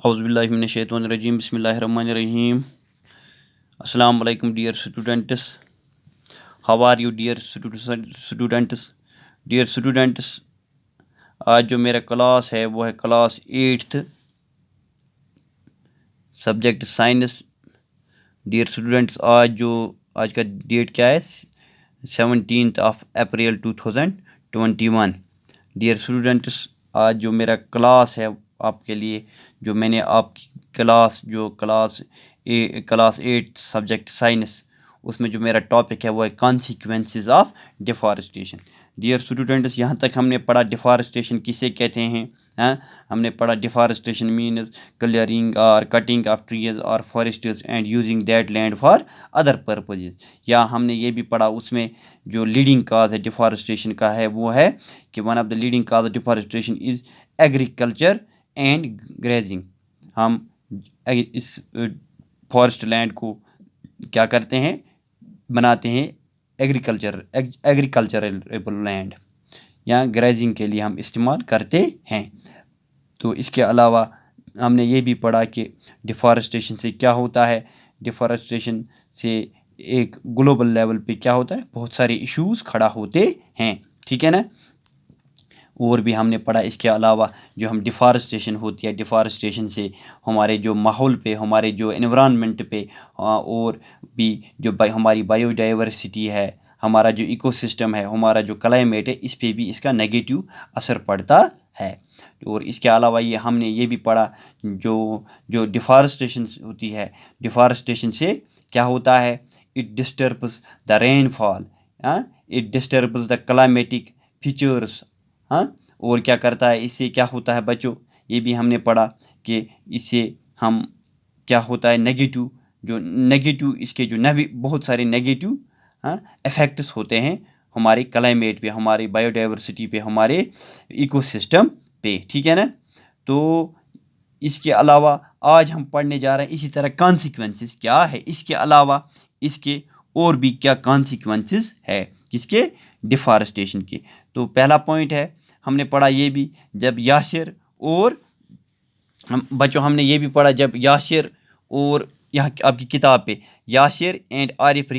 औज़ुबिल्लाहिमिनश्शैतानिर्रजीम बिस्मिल्लाहिर्रहमानिर्रहीम। अस्सलाम वालेकुम dear students, how are you dear students. आज जो मेरा क्लास है वो है class 8th subject science. Dear students, आज का डेट क्या है? 17 अप्रैल 2021। डियर स्टूडेंट्स, आज जो मेरा क्लास है आपके लिए, जो मैंने आपकी क्लास 8 सब्जेक्ट साइंस, उसमें जो मेरा टॉपिक है वो है consequences of deforestation. Dear students, यहाँ तक हमने पढ़ा डिफॉरेस्टेशन किसे कहते हैं। हमने पढ़ा डिफॉरेस्टेशन मीन्स क्लियरिंग और कटिंग ऑफ ट्रीज और forests and using that land for other purposes. या हमने ये भी पढ़ा उसमें जो लीडिंग काज है डिफॉरेस्टेशन का है वो है कि one of the leading cause of deforestation is agriculture and grazing. हम इस फॉरेस्ट लैंड को क्या करते हैं, बनाते हैं एग्रीकल्चरल लैंड या ग्रेजिंग के लिए हम इस्तेमाल करते हैं। तो इसके अलावा हमने ये भी पढ़ा कि डिफॉरेस्टेशन से क्या होता है। डिफॉरेस्टेशन से एक ग्लोबल लेवल पे क्या होता है, बहुत सारे इश्यूज खड़ा होते हैं, ठीक है ना। और भी हमने पढ़ा इसके अलावा जो हम डिफॉरेस्टेशन होती है, डिफॉरेस्टेशन से हमारे जो माहौल पे, हमारे जो एनवायरनमेंट पे और भी जो हमारी बायोडाइवर्सिटी है, हमारा जो इकोसिस्टम है, हमारा जो क्लाइमेट है, इस पे भी इसका नेगेटिव असर पड़ता है। और इसके अलावा हमने ये भी पढ़ा जो डिफॉरेस्टेशन होती है, डिफॉरेस्टेशन से क्या होता है, it disturbs the rainfall, it disturbs the climatic features. और क्या करता है, इससे क्या होता है बच्चों, ये भी हमने पढ़ा कि इससे हम क्या होता है नेगेटिव इसके जो बहुत सारे नेगेटिव इफेक्ट्स होते हैं हमारे क्लाइमेट पे, हमारी बायोडाइवर्सिटी पे, हमारे इकोसिस्टम पे, ठीक है ना। तो इसके अलावा आज हम पढ़ने जा रहे हैं इसी तरह कॉन्सिक्वेंसेस क्या है, इसके अलावा इसके और भी क्या कॉन्सिक्वेंसेस है किसके, डिफॉरेस्टेशन के। तो पहला पॉइंट है, हमने पढ़ा ये भी जब यासिर और बच्चों हमने ये भी पढ़ा जब यासिर और यहाँ आपकी किताब पे Yasir and Arif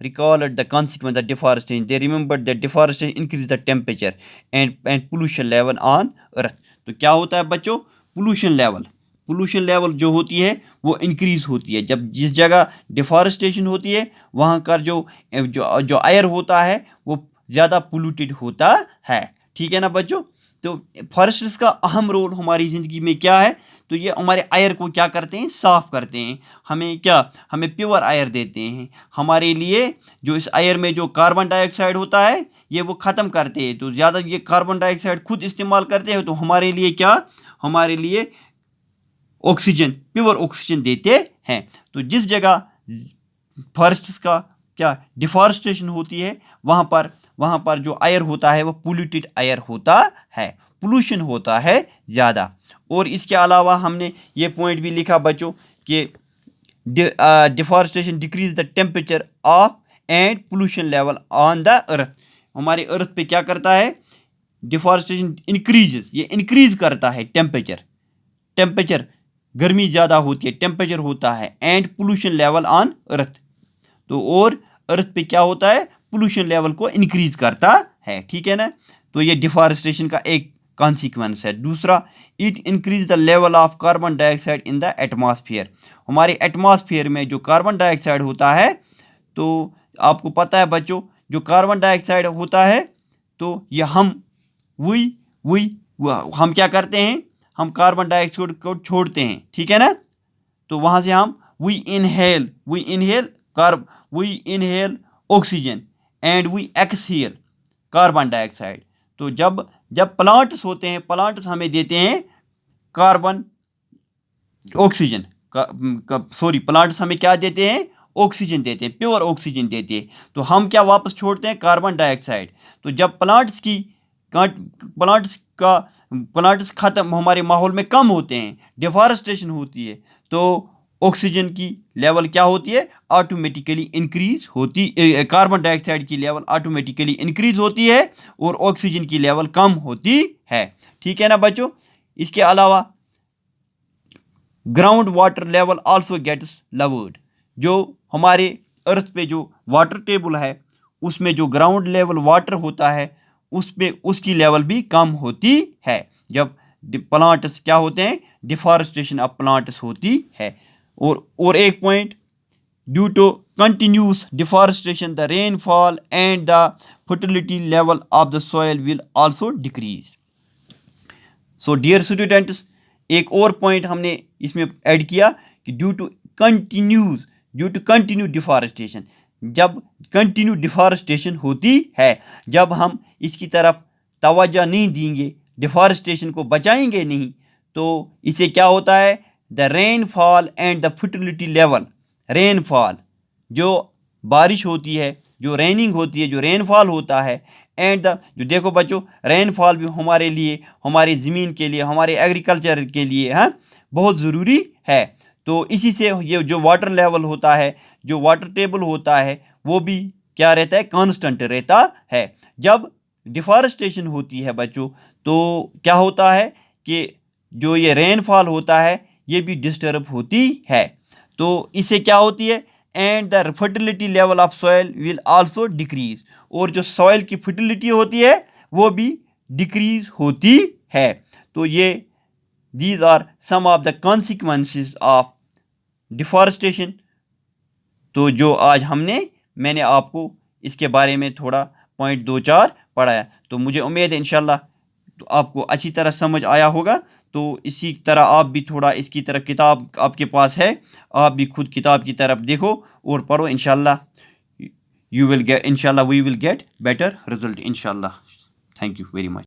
recalled the consequence of deforestation. They remembered that deforestation increased the temperature and pollution level on earth. तो क्या होता है बच्चों, पोल्यूशन लेवल जो होती है वो इंक्रीज होती है जब जिस जगह डिफॉरेस्टेशन होती है, वहाँ का जो एयर होता है वो ज़्यादा पोल्यूटेड होता है, ठीक है ना बच्चों। तो फॉरेस्ट्स का अहम रोल हमारी ज़िंदगी में क्या है, तो ये हमारे एयर को क्या करते हैं, साफ़ करते हैं, हमें प्योर एयर देते हैं। हमारे लिए जो इस एयर में जो कार्बन डाइऑक्साइड होता है ये वो ख़त्म करते हैं। तो ज़्यादा ये कार्बन डाइऑक्साइड खुद इस्तेमाल करते हैं, तो हमारे लिए ऑक्सीजन, प्योर ऑक्सीजन देते हैं। तो जिस जगह फॉरेस्ट्स का क्या डिफॉरेस्टेशन होती है वहाँ पर जो एयर होता है वो पोल्यूटेड एयर होता है, पोल्यूशन होता है ज़्यादा। और इसके अलावा हमने ये पॉइंट भी लिखा बच्चों कि deforestation decrease the temperature of and pollution level on the earth. हमारे अर्थ पे क्या करता है, डिफॉरेस्टेशन इंक्रीज करता है टेम्परेचर, गर्मी ज़्यादा होती है, टेम्परेचर होता है, and pollution level on earth. तो और अर्थ पे क्या होता है, पोल्यूशन लेवल को इंक्रीज करता है, ठीक है ना। तो ये डिफॉरेस्टेशन का एक कॉन्सिक्वेंस है। दूसरा, it increase the level of carbon dioxide in the atmosphere. हमारे एटमॉस्फेयर में जो कार्बन डाइऑक्साइड होता है, तो आपको पता है बच्चों जो कार्बन डाइऑक्साइड होता है तो ये हम क्या करते हैं, हम कार्बन डाइऑक्साइड को छोड़ते हैं, ठीक है ना। तो वहाँ से हम we inhale oxygen and we exhale carbon dioxide. तो जब प्लांट्स होते हैं, प्लांट्स हमें देते हैं कार्बन ऑक्सीजन प्लांट्स हमें क्या देते हैं, ऑक्सीजन देते हैं, प्योर ऑक्सीजन देते हैं। तो हम क्या वापस छोड़ते हैं, कार्बन डाइऑक्साइड। तो जब प्लांट्स खत्म हमारे माहौल में कम होते हैं, डिफॉरेस्टेशन होती है, तो ऑक्सीजन की लेवल क्या होती है, ऑटोमेटिकली इंक्रीज होती, कार्बन डाइऑक्साइड की लेवल ऑटोमेटिकली इंक्रीज होती है और ऑक्सीजन की लेवल कम होती है, ठीक है ना बच्चों। इसके अलावा ground water level also gets lowered. जो हमारे अर्थ पे जो वाटर टेबल है उसमें जो ग्राउंड लेवल वाटर होता है उस पे उसकी लेवल भी कम होती है जब प्लांट्स क्या होते हैं, डिफॉरेस्टेशन ऑफ प्लांट्स होती है। और एक point, due to continuous deforestation the rainfall and the fertility level of the soil will also decrease. So dear students, एक और पॉइंट हमने इसमें ऐड किया कि ड्यू टू कंटिन्यू डिफॉरेस्टेशन, जब कंटिन्यू डिफॉरेस्टेशन होती है, जब हम इसकी तरफ तवज्जो नहीं देंगे, डिफॉरेस्टेशन को बचाएंगे नहीं, तो इससे क्या होता है, the rainfall and the fertility level, rainfall जो बारिश होती है, जो रेनिंग होती है, जो रेनफॉल होता है, एंड द जो देखो बच्चों, रेनफॉल भी हमारे लिए, हमारी ज़मीन के लिए, हमारे एग्रीकल्चर के लिए बहुत ज़रूरी है। तो इसी से ये जो वाटर लेवल होता है, जो वाटर टेबल होता है, वो भी क्या रहता है, कांस्टेंट रहता है। जब डिफॉरेस्टेशन होती है बच्चों, तो क्या होता है कि जो ये रेनफॉल होता है ये भी डिस्टर्ब होती है। तो इससे क्या होती है, and the fertility level of soil will also decrease, और जो सॉइल की फर्टिलिटी होती है वो भी डिक्रीज होती है। तो ये these are some of the consequences of deforestation. तो जो आज मैंने आपको इसके बारे में थोड़ा पॉइंट 2-4 पढ़ाया, तो मुझे उम्मीद है इंशाल्लाह तो आपको अच्छी तरह समझ आया होगा। तो इसी तरह आप भी थोड़ा इसकी तरफ, किताब आपके पास है, आप भी खुद किताब की तरफ देखो और पढ़ो, इंशाल्लाह we will get better result इंशाल्लाह। Thank you very much.